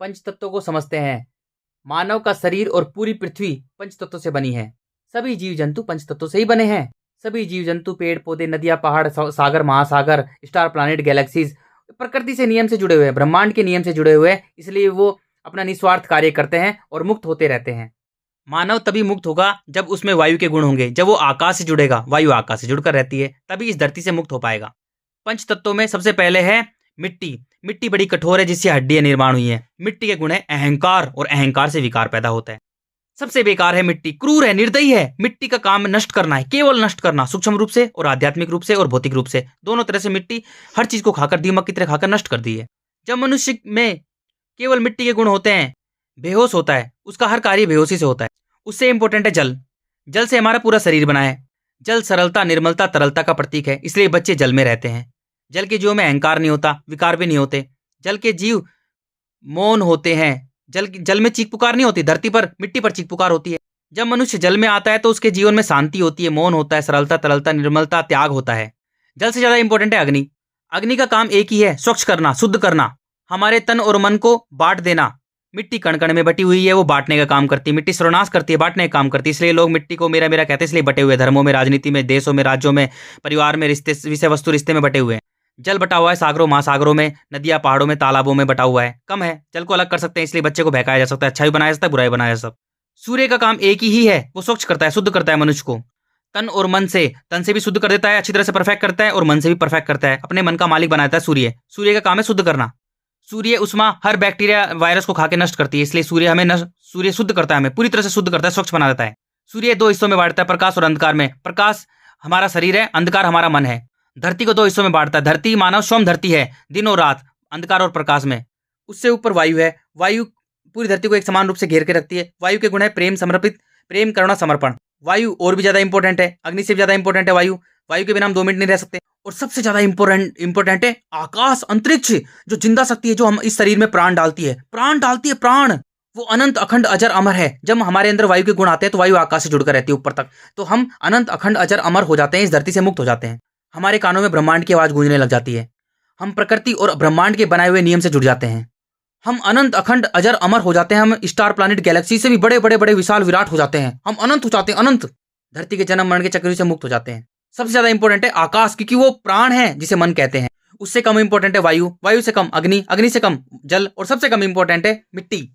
पंच तत्वों को समझते हैं। मानव का शरीर और पूरी पृथ्वी पंच तत्वों से बनी है। सभी जीव जंतु पंच तत्वों से ही बने हैं। सभी जीव जंतु, पेड़ पौधे, नदियां, पहाड़, सागर, महासागर, स्टार, प्लैनेट, गैलेक्सीज प्रकृति से नियम से जुड़े हुए हैं, ब्रह्मांड के नियम से जुड़े हुए हैं। इसलिए वो अपना निस्वार्थ कार्य करते हैं और मुक्त होते रहते हैं। मानव तभी मुक्त होगा जब उसमें वायु के गुण होंगे। जब वो आकाश से जुड़ेगा, वायु आकाश से जुड़कर रहती है, तभी इस धरती से मुक्त हो पाएगा। पंच तत्वों में सबसे पहले है मिट्टी। मिट्टी बड़ी कठोर है जिससे हड्डियां निर्माण हुई हैं। मिट्टी के गुण है अहंकार, और अहंकार से विकार पैदा होता है। सबसे बेकार है मिट्टी, क्रूर है, निर्दयी है। मिट्टी का काम नष्ट करना है, केवल नष्ट करना, सूक्ष्म रूप से और आध्यात्मिक रूप से और भौतिक रूप से, दोनों तरह से मिट्टी हर चीज को खाकर, दीमक की तरह खाकर नष्ट कर दी है। जब मनुष्य में केवल मिट्टी के गुण होते हैं, बेहोश होता है, उसका हर कार्य बेहोशी से होता है। उससे इंपॉर्टेंट है जल। जल से हमारा पूरा शरीर बना है। जल सरलता, निर्मलता, तरलता का प्रतीक है, इसलिए बच्चे जल में रहते हैं। जल के जीवों में अहंकार नहीं होता, विकार भी नहीं होते। जल के जीव मौन होते हैं। जल में चीख पुकार नहीं होती, धरती पर, मिट्टी पर चीख पुकार होती है। जब मनुष्य जल में आता है तो उसके जीवन में शांति होती है, मौन होता है, सरलता, तरलता, निर्मलता, त्याग होता है। जल से ज्यादा इंपॉर्टेंट है अग्नि। अग्नि का काम एक ही है, स्वच्छ करना, शुद्ध करना, हमारे तन और मन को बांट देना। मिट्टी कण कण में बटी हुई है, वो बांटने का काम करती है। मिट्टी सर्वनाश करती है, बांटने का काम करती है। इसलिए लोग मिट्टी को मेरा मेरा कहते हैं, इसलिए बटे हुए, धर्मों में, राजनीति में, देशों में, राज्यों में, परिवार में, रिश्ते, विषय वस्तु रिश्ते में बटे हुए हैं। जल बटा हुआ है सागरों, महासागरों में, नदियां, पहाड़ों में, तालाबों में बटा हुआ है। कम है, जल को अलग कर सकते हैं, इसलिए बच्चे को बहकाया जा सकता है, अच्छा भी बनाया जा सकता है, बुरा भी बनाया जा सकता है। सूर्य का काम एक ही है, वो स्वच्छ करता है, शुद्ध करता है मनुष्य को, तन और मन से। तन से भी शुद्ध कर देता है, अच्छी तरह से परफेक्ट करता है, और मन से भी परफेक्ट करता है, अपने मन का मालिक बनाता है सूर्य। सूर्य का काम है शुद्ध करना। सूर्य उष्मा हर बैक्टीरिया, वायरस को खा के नष्ट करती है, इसलिए सूर्य शुद्ध करता है, हमें पूरी तरह से शुद्ध करता है, स्वच्छ बना देता है। सूर्य दो हिस्सों में बांटता है, प्रकाश और अंधकार में। प्रकाश हमारा शरीर है, अंधकार हमारा मन है। धरती को दो हिस्सों में बांटता है। धरती मानव सोम धरती है, दिन और रात, अंधकार और प्रकाश में। उससे ऊपर वायु है। वायु पूरी धरती को एक समान रूप से घेर के रखती है। वायु के गुण है प्रेम, समर्पित, प्रेम, करुणा, समर्पण। वायु और भी ज्यादा इंपॉर्टेंट है, अग्नि से भी ज्यादा इंपॉर्टेंट है वायु। वायु के बिना हम 2 मिनट नहीं रह सकते। और सबसे ज्यादा इंपॉर्टेंट है आकाश, अंतरिक्ष, जो जिंदा शक्ति है, जो हम इस शरीर में प्राण डालती है, प्राण। वो अनंत, अखंड, अजर, अमर है। जब हमारे अंदर वायु के गुण आते हैं तो वायु आकाश से जुड़कर रहती है ऊपर तक, तो हम अनंत, अखंड, अजर, अमर हो जाते हैं, इस धरती से मुक्त हो जाते हैं। हमारे कानों में ब्रह्मांड की आवाज गूंजने लग जाती है। हम प्रकृति और ब्रह्मांड के बनाए हुए नियम से जुड़ जाते हैं। हम अनंत, अखंड, अजर, अमर हो जाते हैं। हम स्टार, प्लैनेट, गैलेक्सी से भी बड़े बड़े बड़े विशाल विराट हो जाते हैं। हम अनंत हो जाते हैं, अनंत। धरती के जन्म मरण के चक्र से मुक्त हो जाते हैं। सबसे ज्यादा इंपॉर्टेंट है आकाश, क्योंकि वो प्राण है जिसे मन कहते हैं। उससे कम इंपॉर्टेंट है वायु, वायु से कम अग्नि, अग्नि से कम जल, और सबसे कम इंपॉर्टेंट है मिट्टी।